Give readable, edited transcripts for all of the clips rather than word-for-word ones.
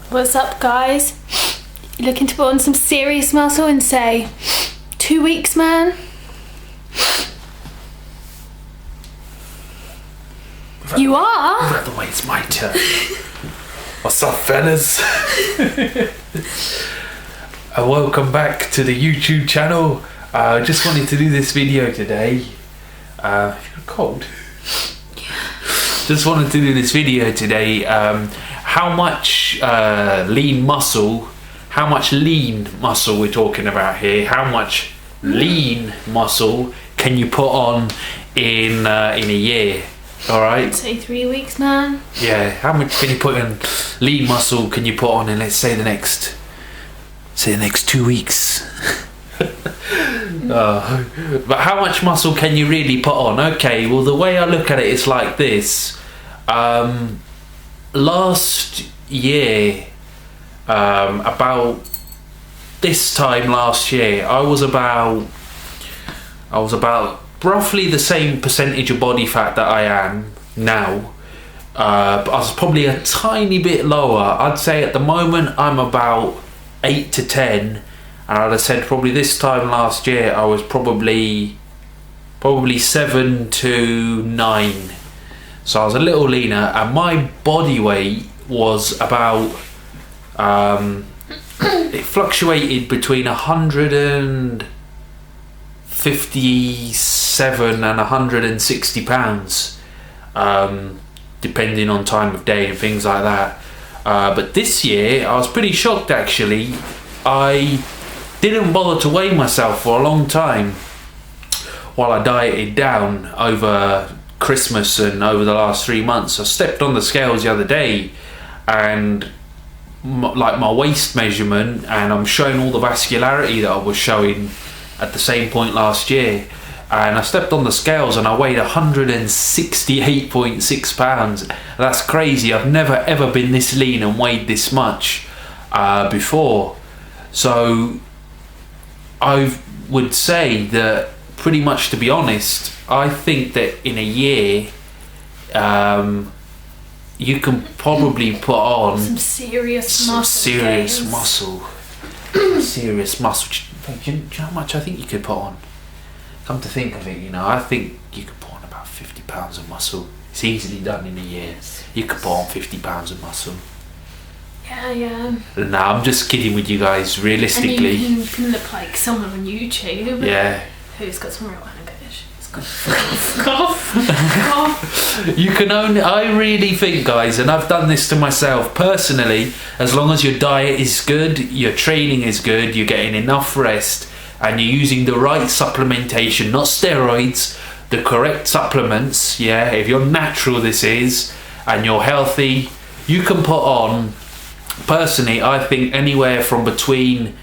What's up, guys? You looking to put on some serious muscle in, say, 2 weeks, man? You are? By the way, it's my turn. What's up, fellas? Welcome back to the YouTube channel. Just wanted to do this video today. If you're cold. Just wanted to do this video today. How much lean muscle we're talking about here? How much lean muscle can you put on in a year? All right. Say 3 weeks, man. Yeah. How much can you put in lean muscle? Can you put on in, let's say, the next 2 weeks? But how much muscle can you really put on? Okay. Well, the way I look at it is like this. Last year, about this time last year, I was about roughly the same percentage of body fat that I am now, but I was probably a tiny bit lower. I'd say at the moment I'm about 8 to 10, and I'd have said probably this time last year I was probably 7 to 9. So I was a little leaner, and my body weight was about it fluctuated between 157 and 160 pounds, depending on time of day and things like that. But this year I was pretty shocked, actually. I didn't bother to weigh myself for a long time while I dieted down over Christmas and over the last 3 months. I stepped on the scales the other day, and my waist measurement, and I'm showing all the vascularity that I was showing at the same point last year, and I stepped on the scales and I weighed 168.6 pounds. That's crazy. I've never ever been this lean and weighed this much before. So I would say that, pretty much, to be honest, I think that in a year you can probably put on some serious muscle. Serious muscle. Serious muscle. Do you know how much I think you could put on? Come to think of it, I think you could put on about 50 pounds of muscle. It's easily done in a year. You could put on 50 pounds of muscle. Yeah. No, I'm just kidding with you guys. Realistically, and you can look like someone on YouTube. Yeah. Who's got some real hangers. You can only, I really think, guys, and I've done this to myself personally, as long as your diet is good, your training is good, you're getting enough rest, and you're using the right supplementation, not steroids, the correct supplements, yeah, if you're natural, this is, and you're healthy, you can put on, personally, I think anywhere from between,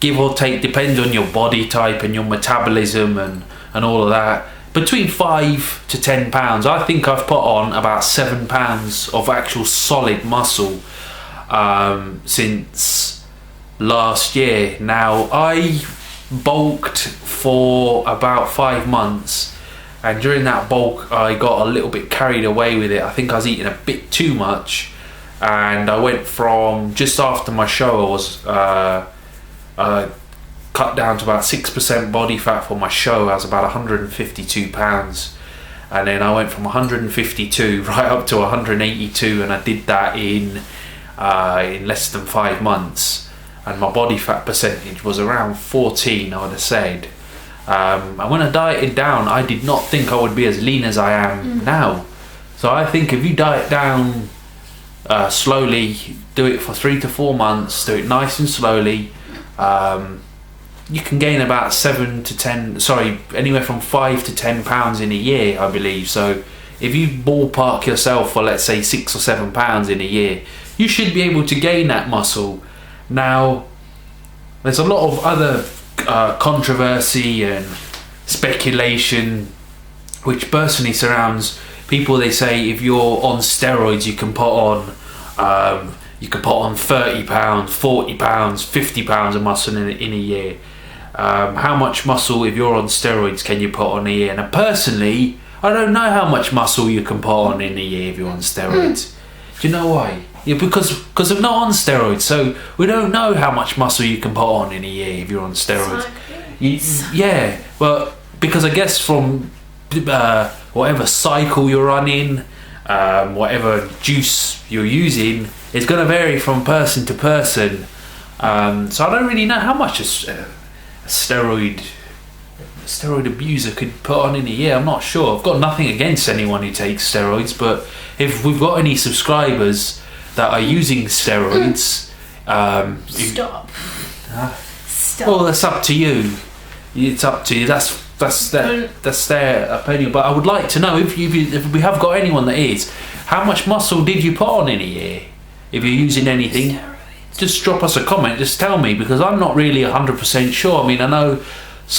give or take, depends on your body type and your metabolism and all of that, between 5 to 10 pounds. I think I've put on about 7 pounds of actual solid muscle since last year. Now, I bulked for about 5 months, and during that bulk I got a little bit carried away with it. I think I was eating a bit too much, and I went from, just after my show, I was cut down to about 6% body fat for my show. I was about 152 pounds, and then I went from 152 right up to 182, and I did that in less than 5 months, and my body fat percentage was around 14, I would have said. And when I dieted down, I did not think I would be as lean as I am now. So I think if you diet down slowly, do it for 3 to 4 months, do it nice and slowly, you can gain about anywhere from 5 to 10 pounds in a year, I believe. So if you ballpark yourself for, let's say, 6 or 7 pounds in a year, you should be able to gain that muscle. Now, there's a lot of other controversy and speculation which personally surrounds people. They say if you're on steroids, you can put on 30 pounds, 40 pounds, 50 pounds of muscle in a year. How much muscle, if you're on steroids, can you put on a year? And personally, I don't know how much muscle you can put on in a year if you're on steroids. Do you know why? Yeah, because I'm not on steroids, so we don't know how much muscle you can put on in a year if you're on steroids. Yeah, well, because I guess from whatever cycle you're running, whatever juice you're using, it's going to vary from person to person. So I don't really know how much a steroid abuser could put on in a year. I'm not sure. I've got nothing against anyone who takes steroids, but if we've got any subscribers that are using steroids, Stop. Well, that's up to you. It's up to you. That's their opinion. But I would like to know if we have got anyone that is, how much muscle did you put on in a year? If you're using anything, just drop us a comment. Just tell me, because I'm not really 100% sure. I mean, I know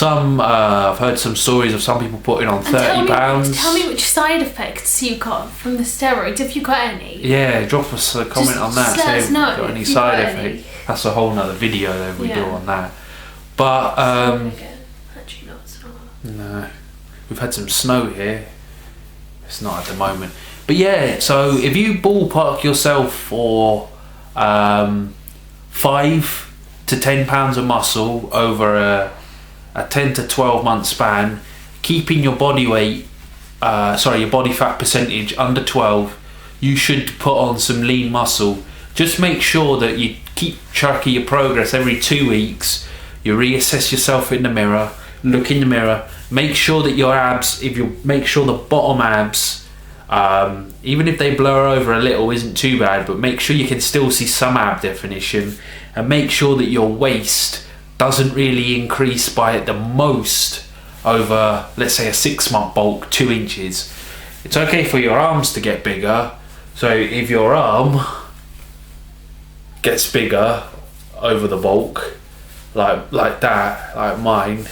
I've heard some stories of some people putting on 30 pounds. Tell me which side effects you got from the steroids, if you got any. Yeah, drop us a comment on that. Just let us know got any if you side got effect. any. That's a whole nother video that we do on that. But Actually, not so. no, we've had some snow here. It's not at the moment. But yeah, so if you ballpark yourself for 5 to 10 pounds of muscle over a 10 to 12 month span, keeping your body weight, your body fat percentage under 12, you should put on some lean muscle. Just make sure that you keep track of your progress every 2 weeks. You reassess yourself in the mirror, look in the mirror, make sure that your abs, make sure the bottom abs, even if they blur over a little, isn't too bad, but make sure you can still see some ab definition, and make sure that your waist doesn't really increase by at the most over, let's say, a 6 month bulk, 2 inches. It's okay for your arms to get bigger. So if your arm gets bigger over the bulk, like that, like mine,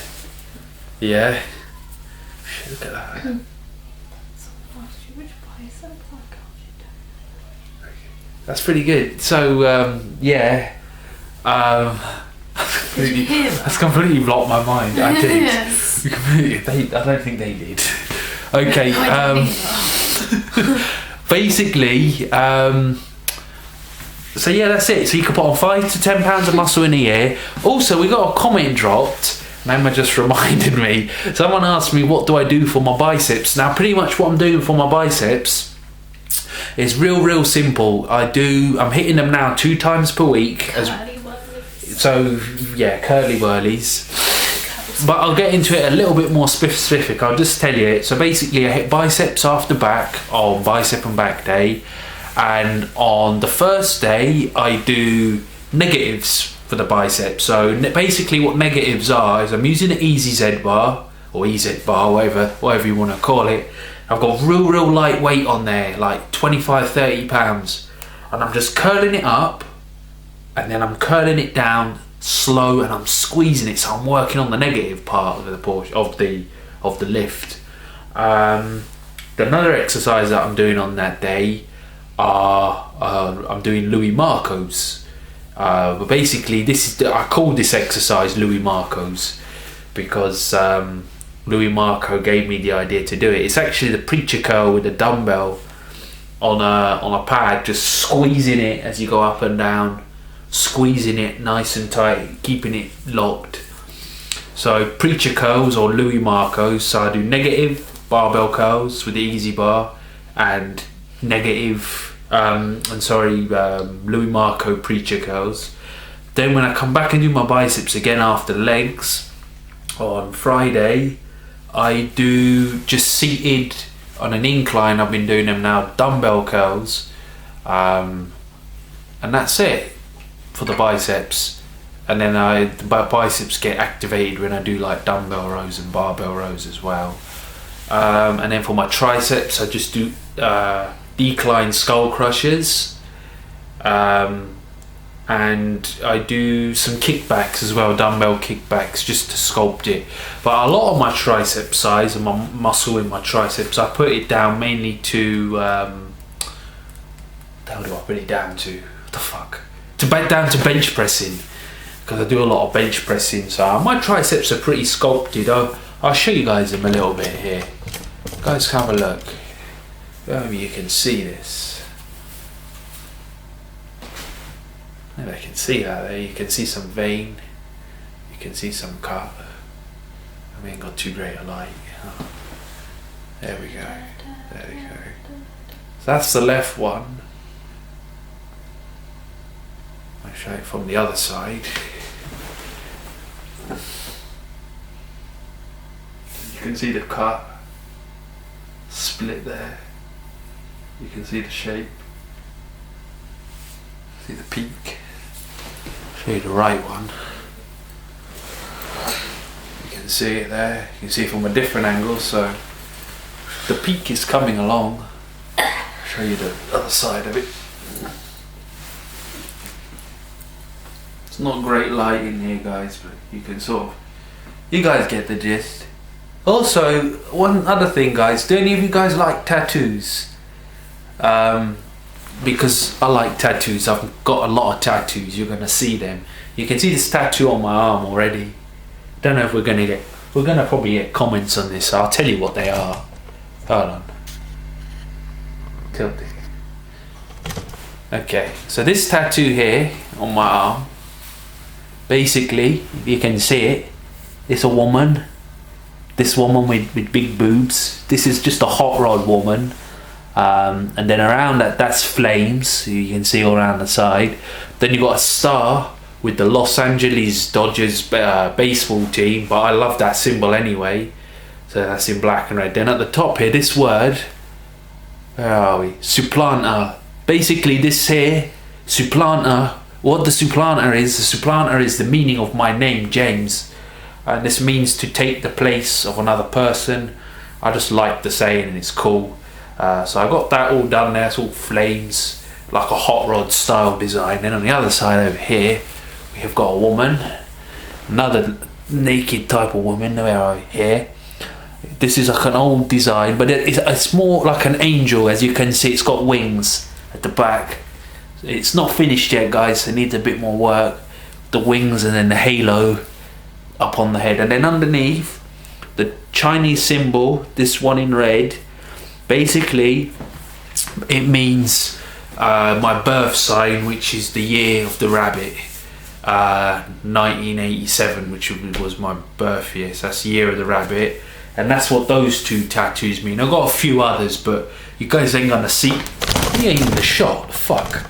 yeah. Look at that. That's pretty good. So yeah. That's completely blocked my mind. I did. Yes. I don't think they did. Okay. Basically, so yeah, that's it. So you can put on 5 to 10 pounds of muscle in a year. Also, we got a comment dropped. Emma just reminded me. Someone asked me, what do I do for my biceps? Now, pretty much what I'm doing for my biceps is real simple. I'm hitting them now 2 times per week. So yeah, curly whirlies. But I'll get into it a little bit more specific. I'll just tell you it. So basically, I hit biceps after back on bicep and back day, and on the first day I do negatives for the biceps. So basically, what negatives are is I'm using an easy Z bar or EZ bar, whatever you want to call it. I've got real light weight on there, like 25-30 pounds, and I'm just curling it up, and then I'm curling it down slow, and I'm squeezing it, so I'm working on the negative part of the portion of the lift. Another exercise that I'm doing on that day I'm doing Louis Marco's. But basically, I call this exercise Louis Marco's because Louis Marco gave me the idea to do it. It's actually the preacher curl with a dumbbell on a pad, just squeezing it as you go up and down, squeezing it nice and tight, keeping it locked. So preacher curls or Louis Marco's. So I do negative barbell curls with the easy bar and negative Louis Marco preacher curls. Then when I come back and do my biceps again after legs on Friday, I do just seated on an incline. I've been doing them now, dumbbell curls, and that's it for the biceps. And then the biceps get activated when I do like dumbbell rows and barbell rows as well. And then for my triceps, I just do decline skull crushers, and I do some kickbacks as well, dumbbell kickbacks, just to sculpt it. But a lot of my tricep size and my muscle in my triceps, I put it down mainly to what the hell do I put it down to? What the fuck? Down to bench pressing, because I do a lot of bench pressing. So my triceps are pretty sculpted. I'll show you guys them a little bit here. Guys, have a look. Maybe you can see this. see that there. You can see some vein. You can see some cut. We ain't got too great a light. Oh. There we go. There we go. So that's the left one. I'll show it from the other side. You can see the cut. Split there. You can see the shape. See the peak. Show you the right one. You can see it there. You can see it from a different angle. So the peak is coming along. Show you the other side of it. It's not great light in here, guys, but you can you guys get the gist. Also, one other thing, guys, do any of you guys like tattoos? Because I like tattoos. I've got a lot of tattoos. You're gonna see them. You can see this tattoo on my arm already. Don't know if we're gonna probably get comments on this. So I'll tell you what they are. Hold on. Tilt it. Okay, so this tattoo here on my arm, basically, if you can see it, it's a woman. This woman with big boobs. This is just a hot rod woman. And then around that's flames. You can see all around the side. Then you got a star with the Los Angeles Dodgers baseball team. But I love that symbol anyway. So that's in black and red. Then at the top here, this word. Where are we? Supplanter. Basically this here, supplanter. What the supplanter is the meaning of my name, James. And this means to take the place of another person. I just like the saying and it's cool. So I got that all done there. It's all flames, like a hot rod style design. Then on the other side over here, we have got a woman, another naked type of woman. Where are we? Here. This is like an old design, but it's more like an angel. As you can see, it's got wings at the back. It's not finished yet, guys. It needs a bit more work. The wings and then the halo up on the head, and then underneath the Chinese symbol, this one in red, basically it means my birth sign, which is the year of the rabbit, 1987, which was my birth year. So that's the year of the rabbit, and that's what those two tattoos mean. I've got a few others, but you guys ain't gonna see. You ain't in the shot. Fuck.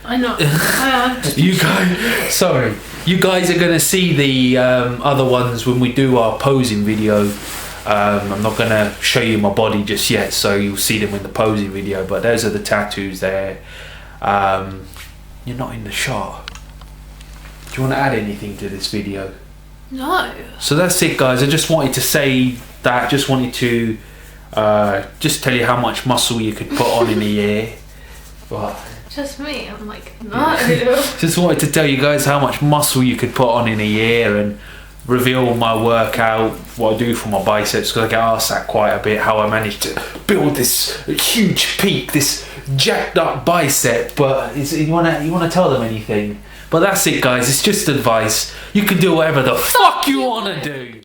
I know. You guys, sorry. You guys are gonna see the other ones when we do our posing video. I'm not gonna show you my body just yet, so you'll see them in the posing video. But those are the tattoos there. You're not in the shot. Do you want to add anything to this video? No. So that's it, guys. I just wanted to say that. Just wanted to just tell you how much muscle you could put on in a year. But just me. I'm like, no. Just wanted to tell you guys how much muscle you could put on in a year and reveal my workout, what I do for my biceps, because I get asked that quite a bit, how I managed to build this huge peak, this jacked up bicep. But you wanna tell them anything? But that's it, guys. It's just advice. You can do whatever the fuck you wanna do.